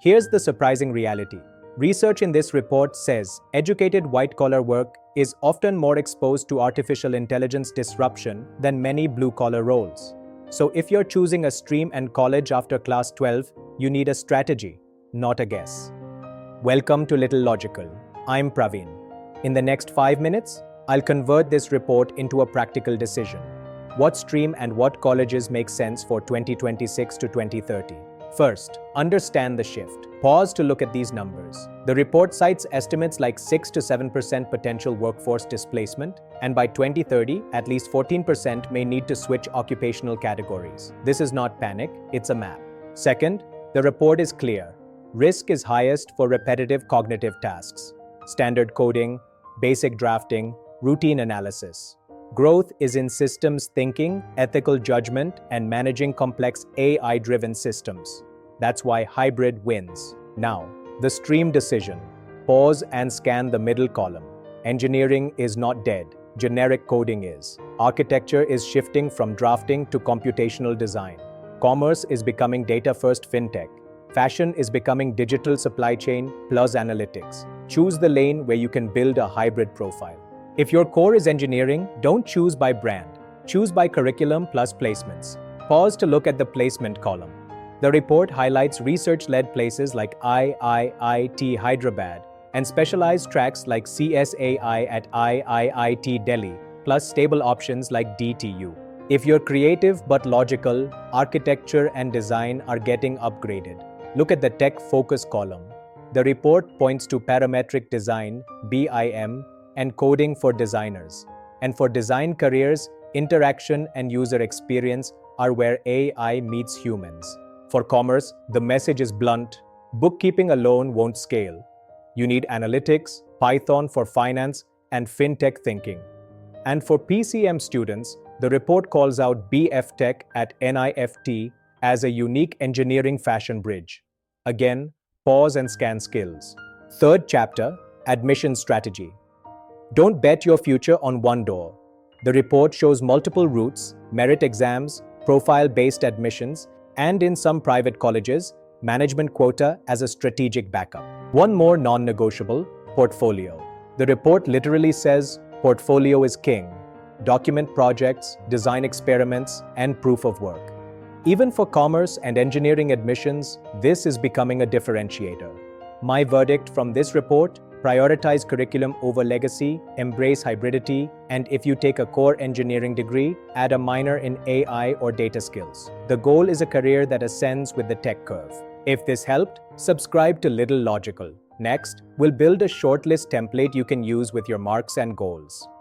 Here's the surprising reality. Research in this report says educated white-collar work is often more exposed to artificial intelligence disruption than many blue-collar roles. So if you're choosing a stream and college after class 12, you need a strategy, not a guess. Welcome to Little Logical. I'm Praveen. In the next 5 minutes, I'll convert this report into a practical decision. What stream and what colleges make sense for 2026 to 2030? First, understand the shift. Pause to look at these numbers. The report cites estimates like 6 to 7% potential workforce displacement, and by 2030, at least 14% may need to switch occupational categories. This is not panic, it's a map. Second, the report is clear. Risk is highest for repetitive cognitive tasks, standard coding, basic drafting, routine analysis. Growth is in systems thinking, ethical judgment, and managing complex AI-driven systems. That's why hybrid wins. Now, the stream decision. Pause and scan the middle column. Engineering is not dead. Generic coding is. Architecture is shifting from drafting to computational design. Commerce is becoming data-first fintech. Fashion is becoming digital supply chain plus analytics. Choose the lane where you can build a hybrid profile. If your core is engineering, don't choose by brand. Choose by curriculum plus placements. Pause to look at the placement column. The report highlights research-led places like IIIT Hyderabad and specialized tracks like CSAI at IIIT Delhi, plus stable options like DTU. If you're creative but logical, architecture and design are getting upgraded. Look at the tech focus column. The report points to parametric design, BIM, and coding for designers. And for design careers, interaction and user experience are where AI meets humans. For commerce, the message is blunt. Bookkeeping alone won't scale. You need analytics, Python for finance, and fintech thinking. And for PCM students, the report calls out BF Tech at NIFT as a unique engineering fashion bridge. Again, pause and scan skills. Third chapter, admission strategy. Don't bet your future on one door. The report shows multiple routes, merit exams, profile-based admissions, and in some private colleges, management quota as a strategic backup. One more non-negotiable, portfolio. The report literally says, portfolio is king. Document projects, design experiments, and proof of work. Even for commerce and engineering admissions, this is becoming a differentiator. My verdict from this report: prioritize curriculum over legacy, embrace hybridity, and if you take a core engineering degree, add a minor in AI or data skills. The goal is a career that ascends with the tech curve. If this helped, subscribe to Little Logical. Next, we'll build a shortlist template you can use with your marks and goals.